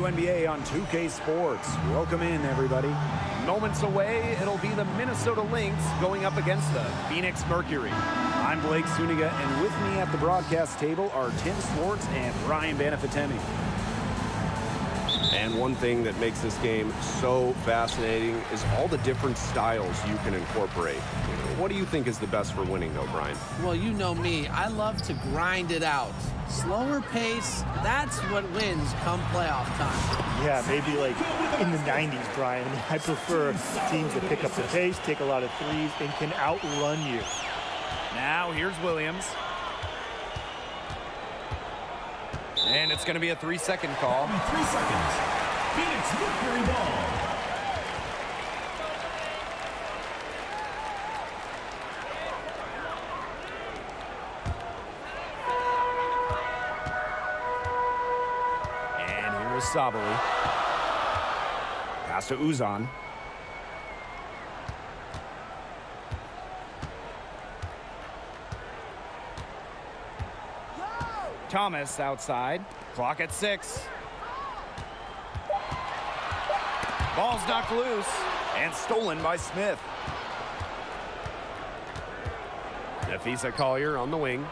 WNBA on 2K Sports. Welcome in, everybody. Moments away, it'll be the Minnesota Lynx going up against the Phoenix Mercury. I'm Blake Suniga, and with me at the broadcast table are Tim Swartz and Ryan Banafitemi. And one thing that makes this game so fascinating is all the different styles you can incorporate. What do you think is the best for winning, though, Brian? Well, you know me. I love to grind it out. Slower pace, that's what wins come playoff time. Yeah, maybe like in the 90s, Brian. I mean, I prefer teams that pick up the pace, take a lot of threes, and can outrun you. Now, here's Williams. And it's going to be a 3-second call. 3 seconds. Phoenix Mercury ball. And here is Sabali. Pass to Uzan. Thomas outside. Clock at 6. Ball's knocked loose and stolen by Smith. Nafisa Collier on the wing.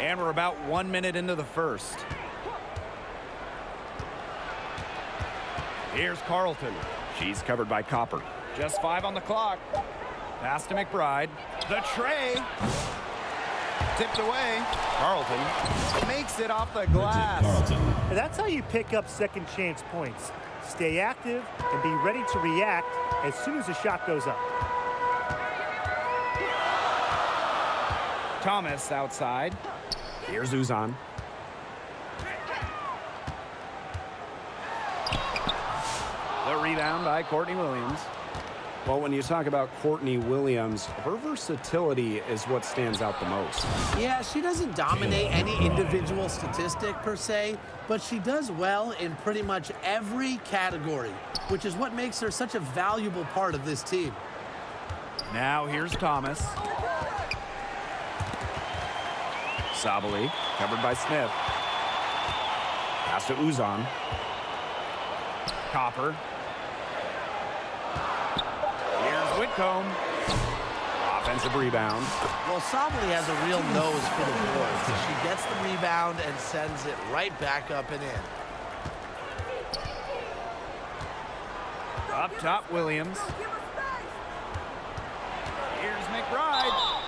And we're about 1 minute into the first. Here's Carlton. She's covered by Copper. Just 5 on the clock. Pass to McBride. The tray. Tipped away. Carlton makes it off the glass. And that's how you pick up second chance points. Stay active and be ready to react as soon as the shot goes up. Thomas outside. Here's Uzan. The rebound by Courtney Williams. Well, when you talk about Courtney Williams, her versatility is what stands out the most. Yeah, she doesn't dominate any individual statistic per se, but she does well in pretty much every category, which is what makes her such a valuable part of this team. Now here's Thomas. Sabali, covered by Smith. Pass to Uzan. Copper. Whitcomb. Offensive rebound. Well, Sabali has a real nose for the boards. She gets the rebound and sends it right back up and in. Up top, Williams. Here's McBride.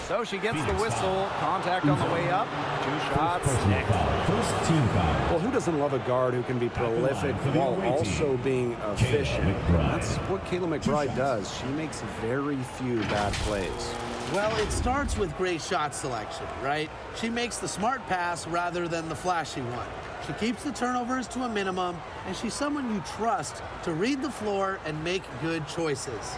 So she gets the whistle. Contact on the way up. 2 shots. First team foul. Well, who doesn't love a guard who can be prolific while also being efficient? That's what Kayla McBride does. She makes very few bad plays. Well, it starts with great shot selection, right? She makes the smart pass rather than the flashy one. She keeps the turnovers to a minimum, and she's someone you trust to read the floor and make good choices.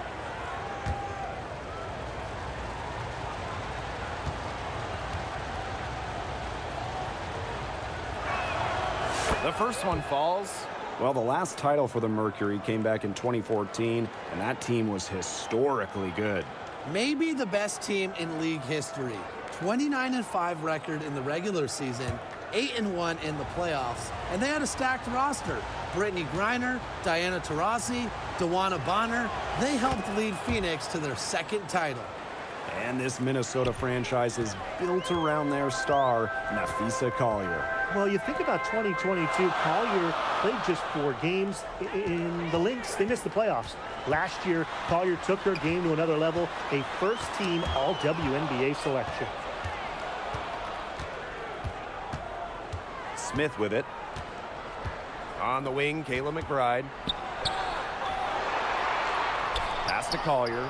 The first one falls. Well, the last title for the Mercury came back in 2014, and that team was historically good. Maybe the best team in league history. 29-5 record in the regular season, 8-1 in the playoffs, and they had a stacked roster. Brittany Griner, Diana Taurasi, Dewana Bonner, they helped lead Phoenix to their second title. And this Minnesota franchise is built around their star, Nafisa Collier. Well, you think about 2022, Collier played just 4 games. In the Lynx, they missed the playoffs. Last year, Collier took her game to another level, a first-team All-WNBA selection. Smith with it. On the wing, Kayla McBride. Pass to Collier.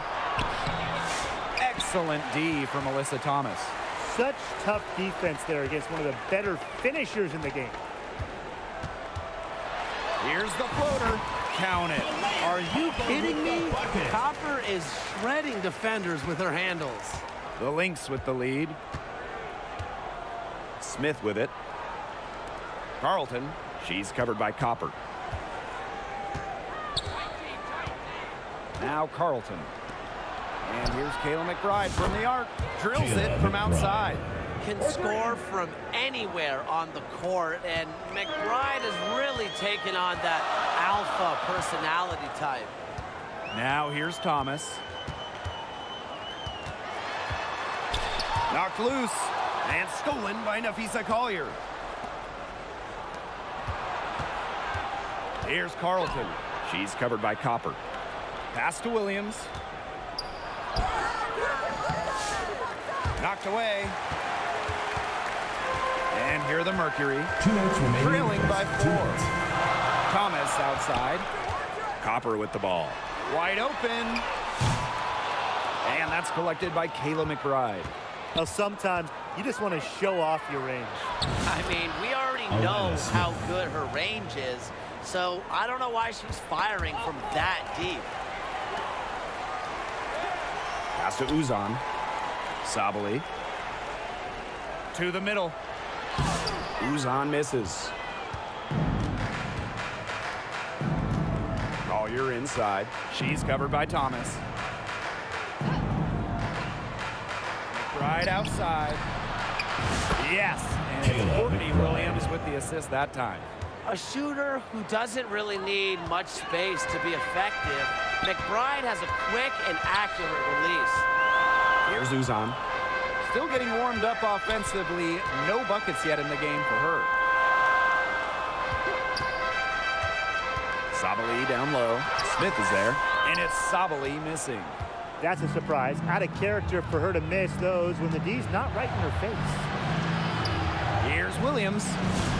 Excellent D from Alyssa Thomas. Such tough defense there against one of the better finishers in the game. Here's the floater. Count it. Are you kidding me? Copper is shredding defenders with her handles. The Lynx with the lead. Smith with it. Carlton. She's covered by Copper. Now Carlton. And here's Kayla McBride from the arc. Drills it from outside. can score from anywhere on the court, and McBride has really taken on that alpha personality type. Now here's Thomas. Knocked loose and stolen by Nafisa Collier. Here's Carlton. She's covered by Copper. Pass to Williams. Knocked away. And here are the Mercury. 2 minutes remaining. Trailing by 4. 2 minutes. Thomas outside. Copper with the ball. Wide open. And that's collected by Kayla McBride. Now, sometimes you just want to show off your range. I mean, we already know how good her range is, so I don't know why she's firing from that deep. Pass to Uzan. Sabali. To the middle. Uzan misses. Collier inside. She's covered by Thomas. McBride outside. Yes. And it's Courtney Williams with the assist that time. A shooter who doesn't really need much space to be effective, McBride has a quick and accurate release. Here's Uzan. Still getting warmed up offensively. No buckets yet in the game for her. Sabali down low. Smith is there. And it's Sabali missing. That's a surprise. Out of character for her to miss those when the D's not right in her face. Here's Williams.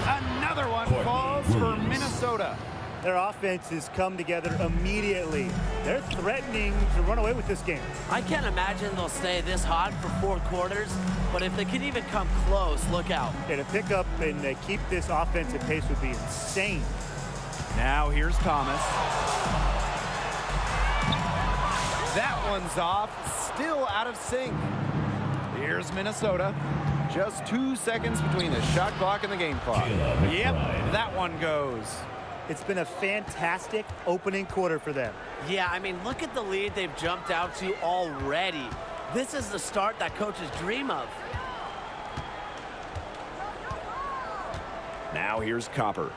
Another one falls for Minnesota. Their offenses come together immediately. They're threatening to run away with this game. I can't imagine they'll stay this hot for 4 quarters, but if they can even come close, look out. And to pick up and keep this offensive pace would be insane. Now here's Thomas. That one's off, still out of sync. Here's Minnesota. Just 2 seconds between the shot clock and the game clock. Yep, that one goes. It's been a fantastic opening quarter for them. Yeah, I mean, look at the lead they've jumped out to already. This is the start that coaches dream of. Now here's Copper.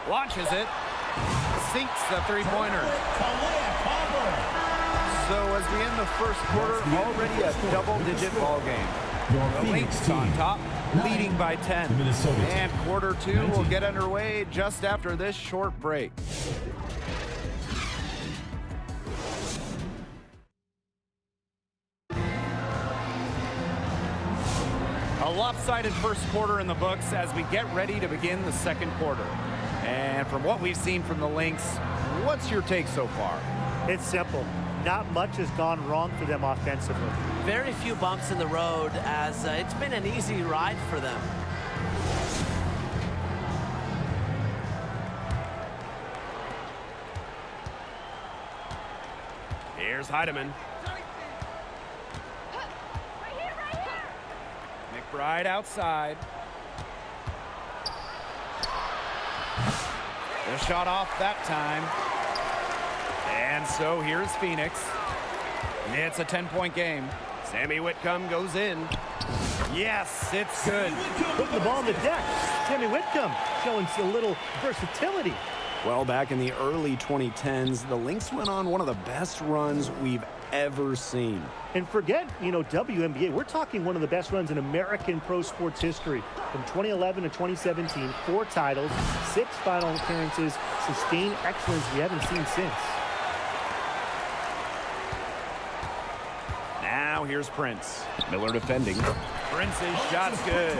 Launches it. Sinks the three-pointer. So as we end the first quarter, already a double-digit ball game. The Lynx on top, leading by 10. And quarter 2 will get underway just after this short break. A lopsided first quarter in the books as we get ready to begin the second quarter. And from what we've seen from the Lynx, what's your take so far? It's simple. Not much has gone wrong for them offensively. Very few bumps in the road as it's been an easy ride for them. Here's Heidemann. McBride outside. The shot off that time. And so here's Phoenix. It's a 10-point game. Sammy Whitcomb goes in. Yes, it's good. Putting the ball on the deck. Sammy Whitcomb showing a little versatility. Well, back in the early 2010s, the Lynx went on one of the best runs we've ever seen. And forget, WNBA. We're talking one of the best runs in American pro sports history. From 2011 to 2017, 4 titles, 6 final appearances, sustained excellence we haven't seen since. Now here's Prince. Miller defending. Prince's shot's good.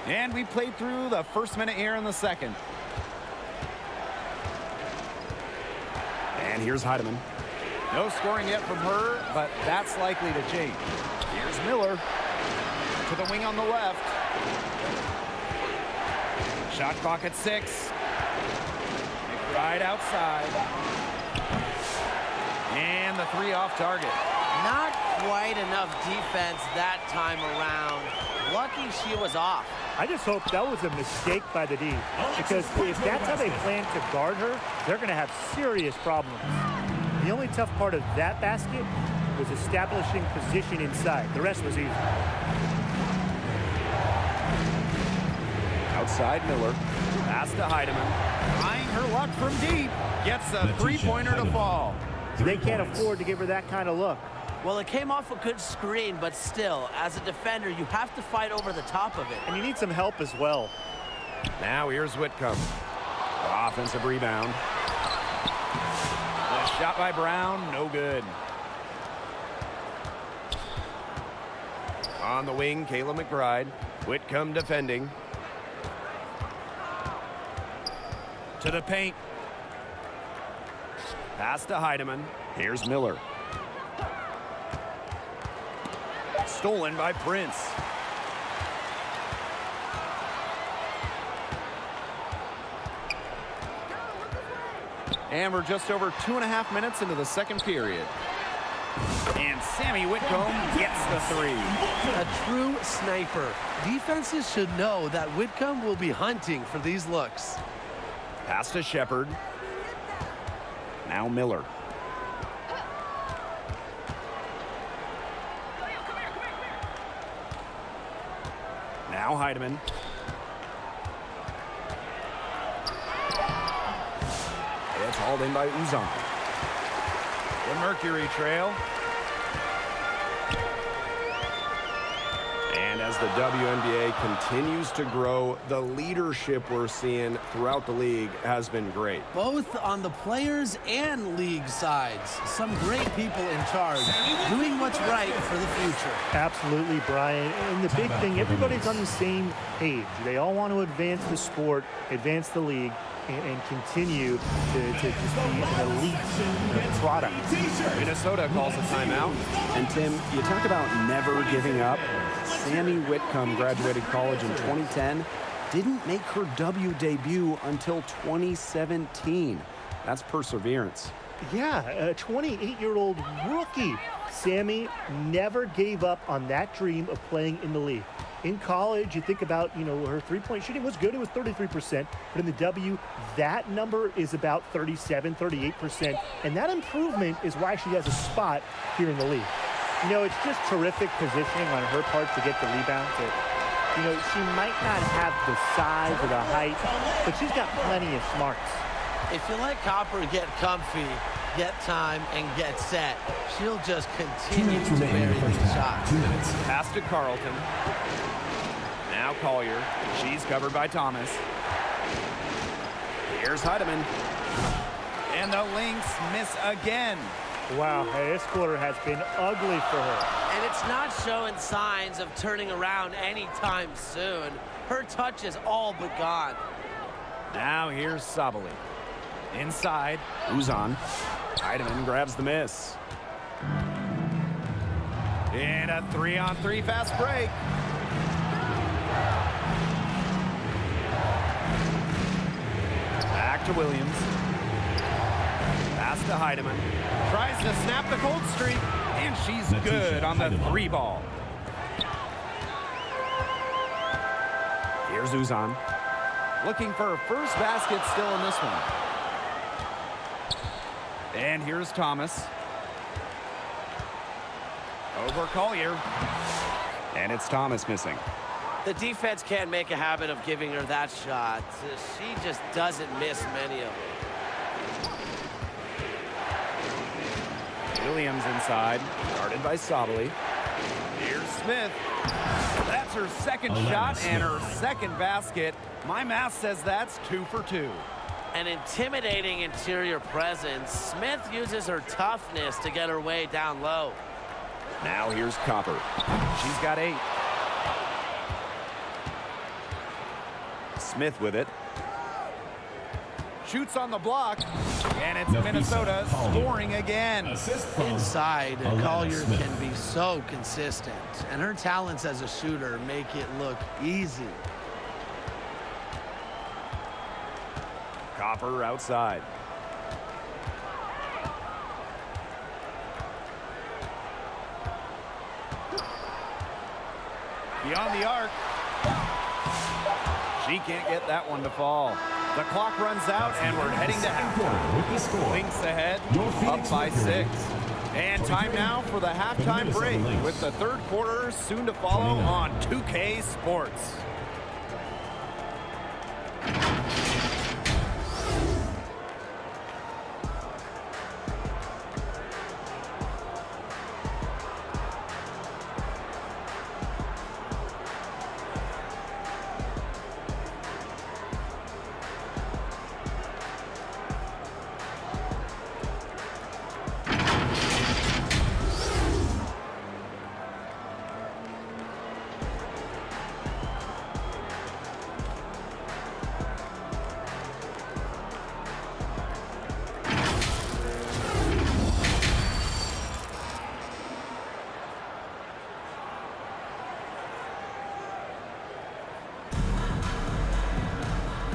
And we played through the first minute here in the second. And here's Heidemann. No scoring yet from her, but that's likely to change. Here's Miller to the wing on the left. Shot clock at 6. McBride outside. And the 3 off target. Not quite enough defense that time around. Lucky she was off. I just hope that was a mistake by the D, because if that's how they plan to guard her, they're going to have serious problems. The only tough part of that basket was establishing position inside. The rest was easy. Outside Miller. Pass to Heidemann. Trying her luck from deep. Gets a three-pointer to fall. They can't afford to give her that kind of look. Well, it came off a good screen, but still, as a defender, you have to fight over the top of it. And you need some help as well. Now here's Whitcomb. Offensive rebound. The shot by Brown, no good. On the wing, Kayla McBride. Whitcomb defending. To the paint. Pass to Heidemann. Here's Miller. Stolen by Prince. And we're just over 2.5 minutes into the second period. And Sammy Whitcomb gets the three. A true sniper. Defenses should know that Whitcomb will be hunting for these looks. Pass to Shepard. Now Miller. Now Heidemann. It's hauled in by Uzan. The Mercury trail. And as the WNBA continues to grow, the leadership we're seeing throughout the league has been great. Both on the players and league sides. Some great people in charge, doing what's right for the future. Absolutely, Brian. And the big thing, everybody's on the same page. They all want to advance the sport, advance the league, and continue to just be an elite product. Minnesota calls a timeout. And Tim, you talk about never giving up. Sammy Whitcomb graduated college in 2010. Didn't make her W debut until 2017. That's perseverance. Yeah, a 28-year-old rookie. Sammy never gave up on that dream of playing in the league. In college, you think about, her three-point shooting was good. It was 33%. But in the W, that number is about 37, 38%. And that improvement is why she has a spot here in the league. It's just terrific positioning on her part to get the rebound. She might not have the size or the height, but she's got plenty of smarts. If you let Copper get comfy, get time, and get set, she'll just continue to bury these shots. Pass to Carlton. Now Collier. She's covered by Thomas. Here's Heidemann. And the Lynx miss again. Wow, this quarter has been ugly for her. And it's not showing signs of turning around anytime soon. Her touch is all but gone. Now here's Sabali. Inside, Uzan. Heidemann grabs the miss. And a 3-on-3 fast break. Back to Williams. Pass to Heidemann. Tries to snap the cold streak, and she's good on the three ball. Here's Uzan. Looking for her first basket still in this one. And here's Thomas. Over Collier. And it's Thomas missing. The defense can't make a habit of giving her that shot. She just doesn't miss many of them. Williams inside, guarded by Sabali. Here's Smith. That's her second shot and her second basket. My math says that's 2 for 2. An intimidating interior presence. Smith uses her toughness to get her way down low. Now here's Copper. She's got 8. Smith with it. Shoots on the block, and it's Minnesota scoring again. Inside, Collier can be so consistent, and her talents as a shooter make it look easy. Copper outside. Beyond the arc. She can't get that one to fall. The clock runs out, and we're heading to halftime. With the score, Lynx ahead, your up Phoenix by Mercury. 6. And time now for the halftime break, with the third quarter soon to follow on 2K Sports.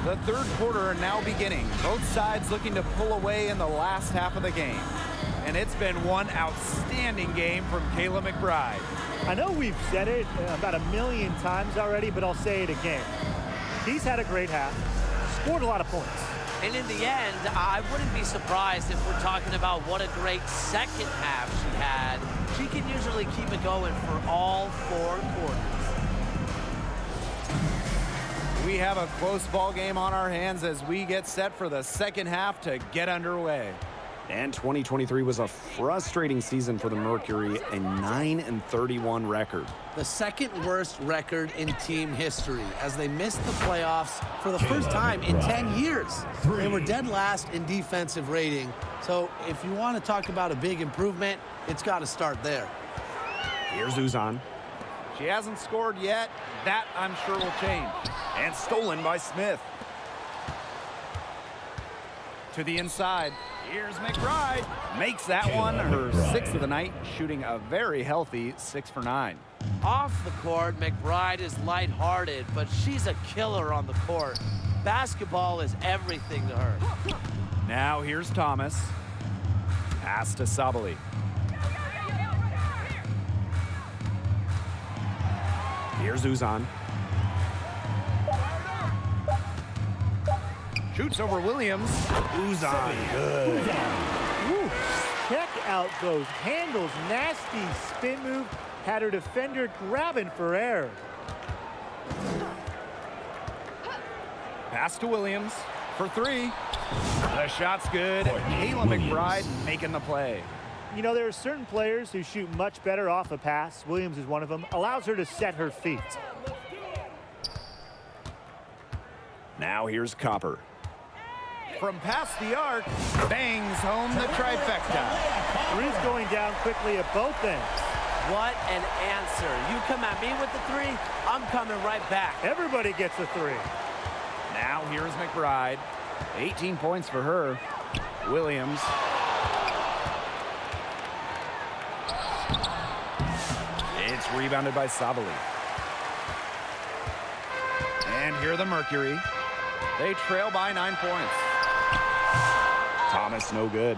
The third quarter now beginning. Both sides looking to pull away in the last half of the game. And it's been one outstanding game from Kayla McBride. I know we've said it about 1,000,000 times already, but I'll say it again. She's had a great half, scored a lot of points. And in the end, I wouldn't be surprised if we're talking about what a great second half she had. She can usually keep it going for all 4 quarters. We have a close ball game on our hands as we get set for the second half to get underway. And 2023 was a frustrating season for the Mercury, a 9-31 record. The second worst record in team history as they missed the playoffs for the first time in 10 years. They were dead last in defensive rating. So if you want to talk about a big improvement, it's got to start there. Here's Uzan. She hasn't scored yet. That, I'm sure, will change. And stolen by Smith. To the inside. Here's McBride. Makes that one her 6th of the night, shooting a very healthy 6 for 9. Off the court, McBride is lighthearted, but she's a killer on the court. Basketball is everything to her. Now here's Thomas. Pass to Sabali. Here's Uzan. Shoots over Williams. Uzan, good. Woo. Check out those handles. Nasty spin move. Had her defender grabbing for air. Pass to Williams for 3. The shot's good. Kayla McBride making the play. You know, there are certain players who shoot much better off a pass. Williams is one of them. Allows her to set her feet. Now here's Copper. From past the arc, bangs home the trifecta. Three's going down quickly at both ends. What an answer. You come at me with the 3, I'm coming right back. Everybody gets a 3. Now here's McBride. 18 points for her. Williams. It's rebounded by Sabali. And here are the Mercury. They trail by 9 points. Thomas, no good.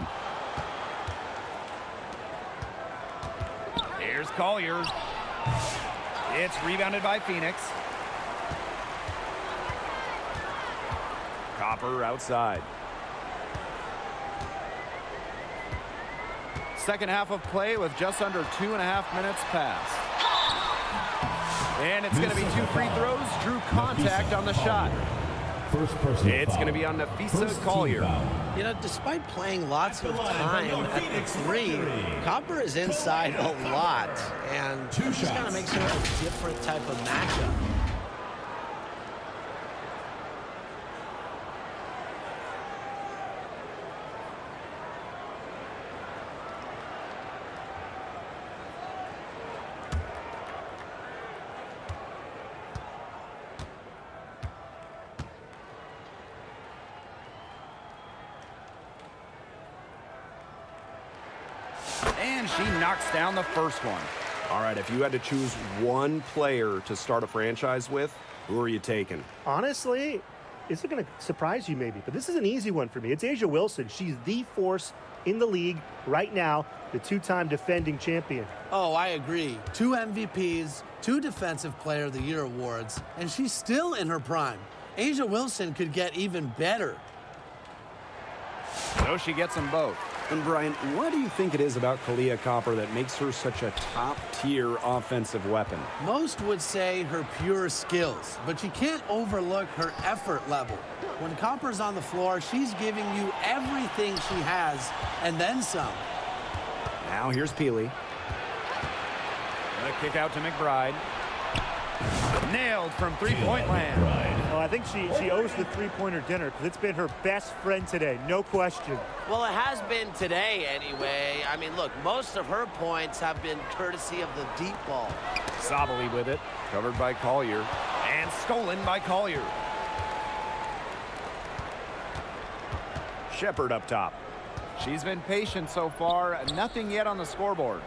Here's Collier. It's rebounded by Phoenix. Copper outside. Second half of play with just under 2.5 minutes passed. And it's going to be 2 free throws. Drew contact on the shot. It's going to be on Nafisa Collier. You know, despite playing lots of time at the 3, Copper is inside a lot. And just kind of makes her a different type of matchup. And she knocks down the first one. All right, if you had to choose one player to start a franchise with, who are you taking? Honestly, is it going to surprise you maybe? But this is an easy one for me. It's A'ja Wilson. She's the force in the league right now, the 2-time defending champion. Oh, I agree. 2 MVPs, 2 Defensive Player of the Year awards, and she's still in her prime. Asia Wilson could get even better. So she gets them both. And Brian, what do you think it is about Kalia Copper that makes her such a top-tier offensive weapon? Most would say her pure skills, but you can't overlook her effort level. When Copper's on the floor, she's giving you everything she has and then some. Now here's Peely. The kick out to McBride. Nailed from three-point land. Oh, I think she owes the three-pointer dinner because it's been her best friend today, no question. Well, it has been today anyway. I mean, look, most of her points have been courtesy of the deep ball. Sabali with it. Covered by Collier. And stolen by Collier. Shepard up top. She's been patient so far. Nothing yet on the scoreboard.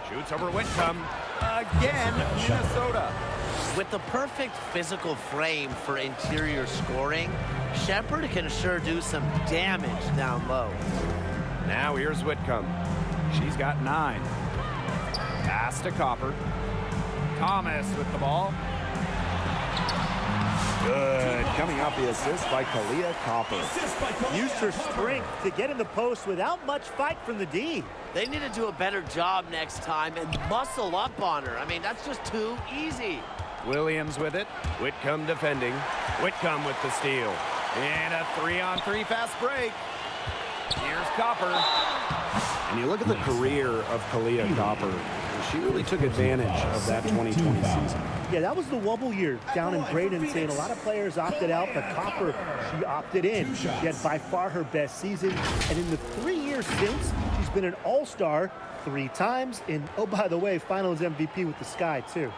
Shoots over Whitcomb. Again, Minnesota. With the perfect physical frame for interior scoring, Shepard can sure do some damage down low. Now here's Whitcomb. She's got 9. Pass to Copper. Thomas with the ball. Good. Coming off the assist by Kalia Copper. Used her strength to get in the post without much fight from the D. They need to do a better job next time and muscle up on her. I mean, that's just too easy. Williams with it. Whitcomb defending. Whitcomb with the steal. And a 3-on-3 fast break. Here's Copper. And you look at the career of Kalia Copper. She really took advantage of that 2020 season. Yeah, that was the wobble year down in Bradenton, saying a lot of players opted out, but Copper, she opted in. She had by far her best season, and in the 3 years since, she's been an all-star 3 times, and oh, by the way, finals MVP with the Sky, too.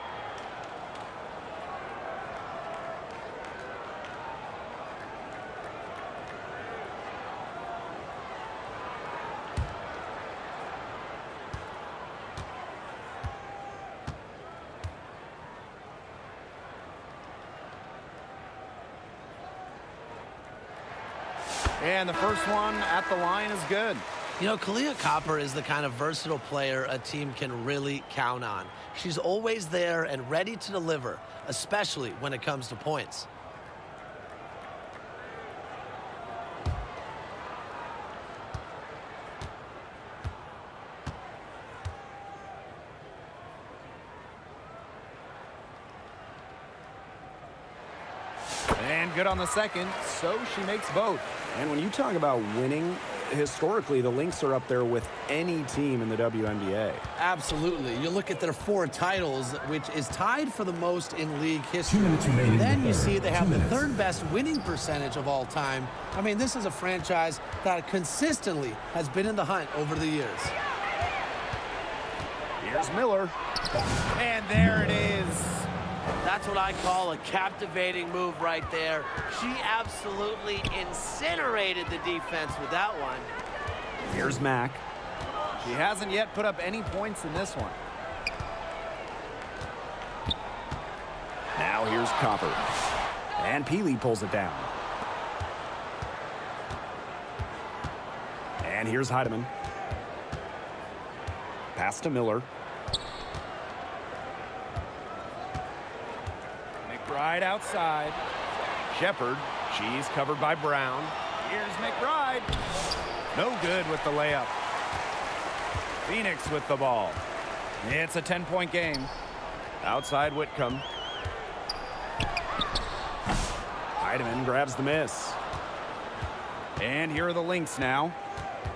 And the first one at the line is good. You know, Kalia Copper is the kind of versatile player a team can really count on. She's always there and ready to deliver, especially when it comes to points. And good on the second, so she makes both. And when you talk about winning, historically, the Lynx are up there with any team in the WNBA. Absolutely. You look at their 4 titles, which is tied for the most in league history. 2 minutes remaining. Then you see they have 2 the minutes. 3rd best winning percentage of all time. I mean, this is a franchise that consistently has been in the hunt over the years. Here's Miller. And there it is. That's what I call a captivating move right there. She absolutely incinerated the defense with that one. Here's Mack. She hasn't yet put up any points in this one. Now here's Copper. And Peely pulls it down. And here's Heidemann. Pass to Miller. McBride outside. Shepard. She's covered by Brown. Here's McBride. No good with the layup. Phoenix with the ball. It's a 10-point game. Outside Whitcomb. Heidemann grabs the miss. And here are the Lynx now.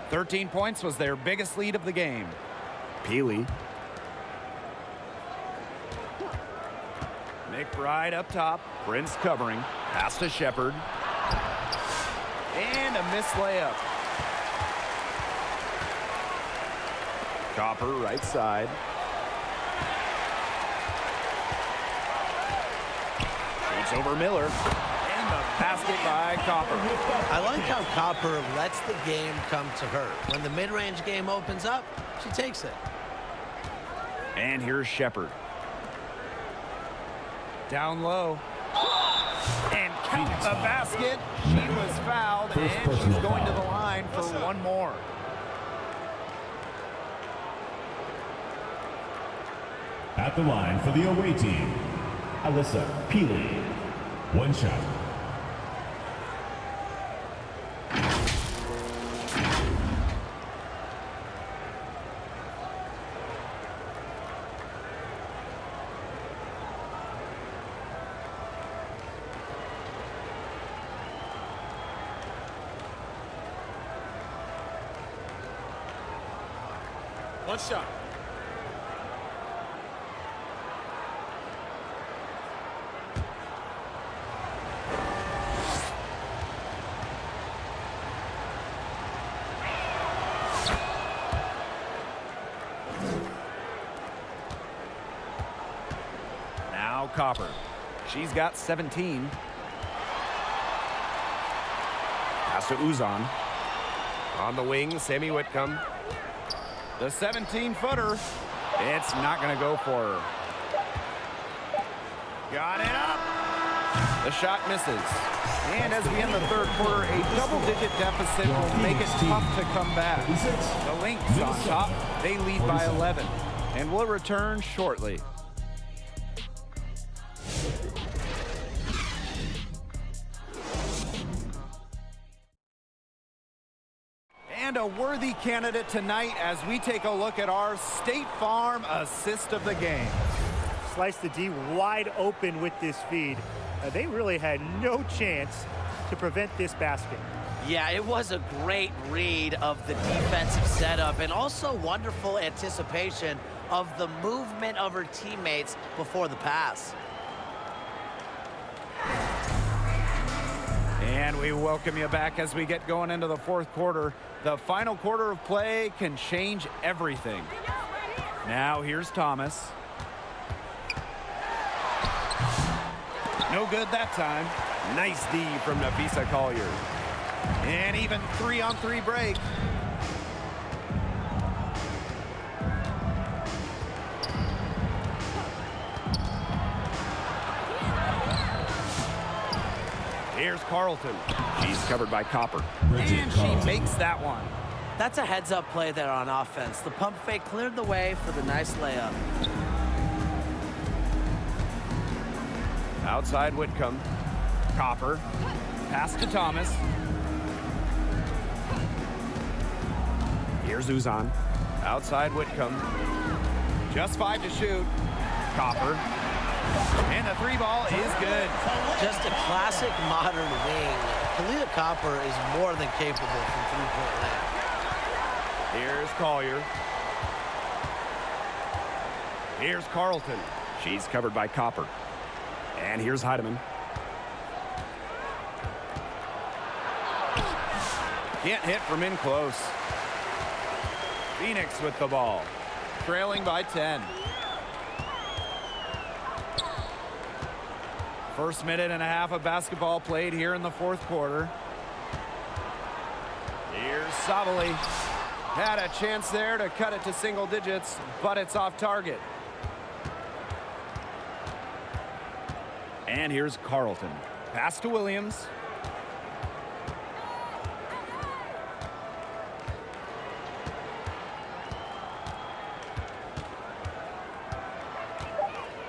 13 points was their biggest lead of the game. Peely. McBride up top. Prince covering. Pass to Shepard. And a missed layup. Copper right side. Shoots over Miller. And the basket by Copper. I like how Copper lets the game come to her. When the mid-range game opens up, she takes it. And here's Shepard. Down low. And count the basket. She was fouled, and she's going to the line for one more. At the line for the away team, Alyssa Peely. One shot. One shot. Now Copper. She's got 17. Pass to Uzan. On the wing, Sammy Whitcomb. The 17-footer. It's not going to go for her. Got it up. The shot misses. And as we end the third quarter, a double-digit deficit will make it tough to come back. The Lynx on top. They lead by 11. And will return shortly. And a worthy candidate tonight as we take a look at our State Farm assist of the game. Sliced the D wide open with this feed. They really had no chance to prevent this basket. Yeah, it was a great read of the defensive setup and also wonderful anticipation of the movement of her teammates before the pass. And we welcome you back as we get going into the fourth quarter. The final quarter of play can change everything. Now here's Thomas. No good that time. Nice D from Nafisa Collier. And even 3-on-3 break. Here's Carlton. She's covered by Copper. And she makes that one. That's a heads-up play there on offense. The pump fake cleared the way for the nice layup. Outside Whitcomb. Copper. Pass to Thomas. Here's Uzan. Outside Whitcomb. Just 5 to shoot. Copper. And the three ball is good. Just a classic modern wing. Kalita Copper is more than capable from three-point land. Here's Collier. Here's Carlton. She's covered by Copper. And here's Heidemann. Can't hit from in close. Phoenix with the ball. Trailing by 10. First minute and a half of basketball played here in the fourth quarter. Here's Savali. Had a chance there to cut it to single digits, but it's off target. And here's Carlton. Pass to Williams.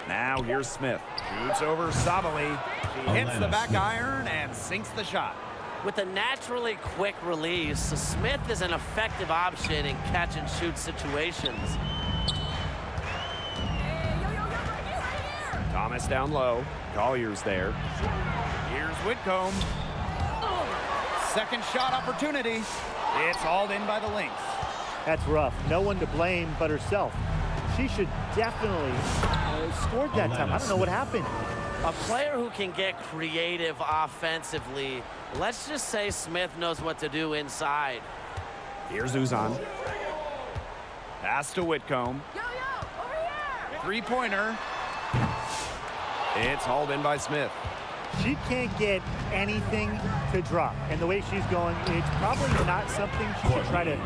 Now here's Smith. Shoots over Savali. She hits the back iron and sinks the shot. With a naturally quick release, Smith is an effective option in catch-and-shoot situations. Thomas down low. Collier's there. Here's Whitcomb. Second shot opportunity. It's hauled in by the Lynx. That's rough. No one to blame but herself. She should definitely scored that time. I don't know what happened. A player who can get creative offensively. Let's just say Smith knows what to do inside. Here's Uzan. Pass to Whitcomb. Three-pointer. It's hauled in by Smith. She can't get anything to drop. And the way she's going, it's probably not something she should try to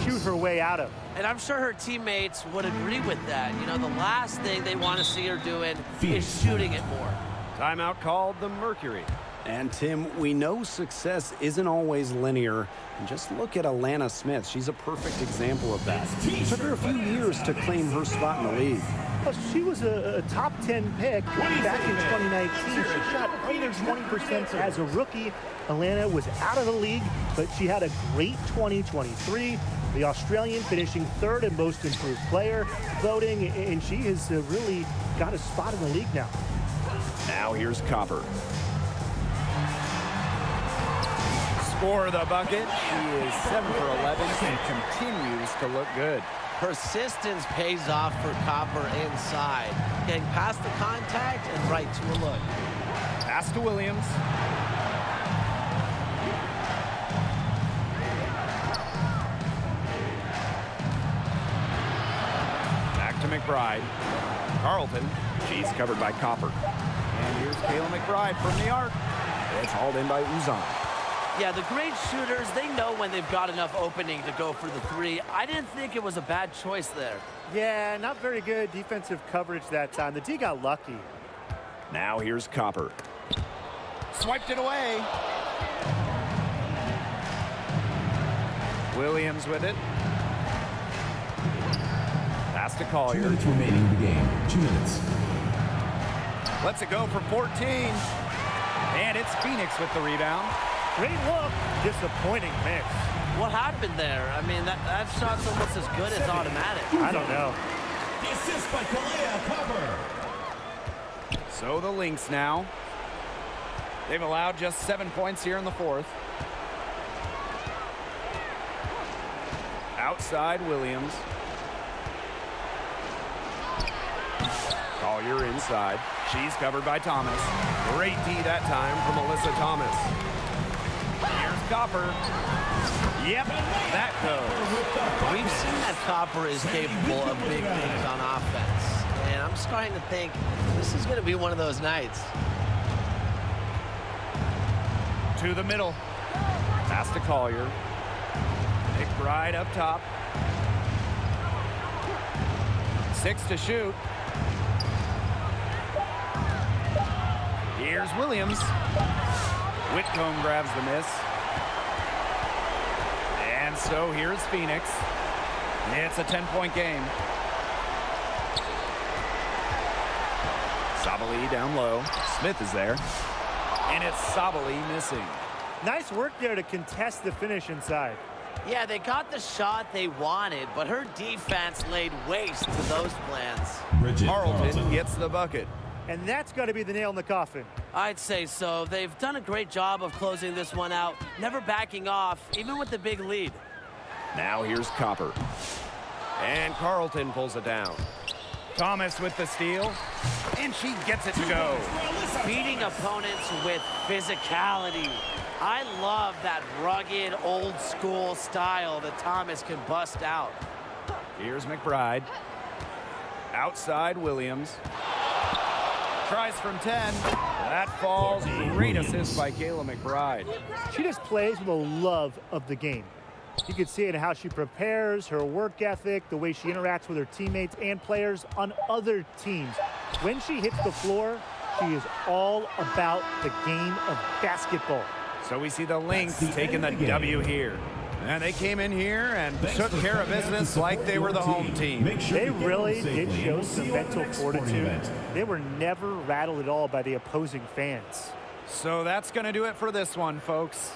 shoot her way out of. And I'm sure her teammates would agree with that. You know, the last thing they want to see her doing is shooting it more. Timeout called the Mercury. And Tim, we know success isn't always linear. And just look at Alana Smith. She's a perfect example of that. It took her a few years to claim her spot in the league. Well, she was a top 10 pick back in 2019. She shot under 20% as a rookie. Atlanta was out of the league, but she had a great 2023. The Australian finishing third in most improved player voting, and she has really got a spot in the league now. Now here's Copper. For the bucket. She is 7 for 11 and continues to look good. Persistence pays off for Copper inside. Getting past the contact and right to a look. Pass to Williams. Back to McBride. Carlton. She's covered by Copper. And here's Kayla McBride from the arc. It's hauled in by Uzan. Yeah, the great shooters, they know when they've got enough opening to go for the three. I didn't think it was a bad choice there. Yeah, not very good defensive coverage that time. The D got lucky. Now here's Copper. Swiped it away. Williams with it. Pass to 2 Collier. minutes remaining in the game. 2 minutes. Lets it go from 14. And it's Phoenix with the rebound. Great look. Disappointing miss. What happened there? I mean, that shot's almost as good as automatic. I don't know. The assist by Kalea Copper. So the Lynx now. They've allowed just 7 points here in the fourth. Outside Williams. Collier inside. She's covered by Thomas. Great D that time from Alyssa Thomas. Here's Copper. Yep, that goes. We've seen that Copper is capable of big things on offense. And I'm starting to think this is going to be one of those nights. To the middle. Pass to Collier. McBride up top. 6 to shoot. Here's Williams. Whitcomb grabs the miss. And so here's Phoenix. It's a 10-point game. Sabali down low. Smith is there. And it's Sabali missing. Nice work there to contest the finish inside. Yeah, they got the shot they wanted, but her defense laid waste to those plans. Bridget Carlton gets the bucket. And that's got to be the nail in the coffin. I'd say so. They've done a great job of closing this one out, never backing off, even with the big lead. Now here's Copper. And Carlton pulls it down. Thomas with the steal. And she gets it to go. Beating opponents with physicality. I love that rugged, old-school style that Thomas can bust out. Here's McBride. Outside Williams. Tries from 10. That falls. Great assist by Kayla McBride. She just plays with a love of the game. You can see it in how she prepares, her work ethic, the way she interacts with her teammates and players on other teams. When she hits the floor, she is all about the game of basketball. So we see the Lynx taking the W here. And they came in here and took care of business like they were the home team. They really did show some mental fortitude. They were never rattled at all by the opposing fans. So that's going to do it for this one, folks.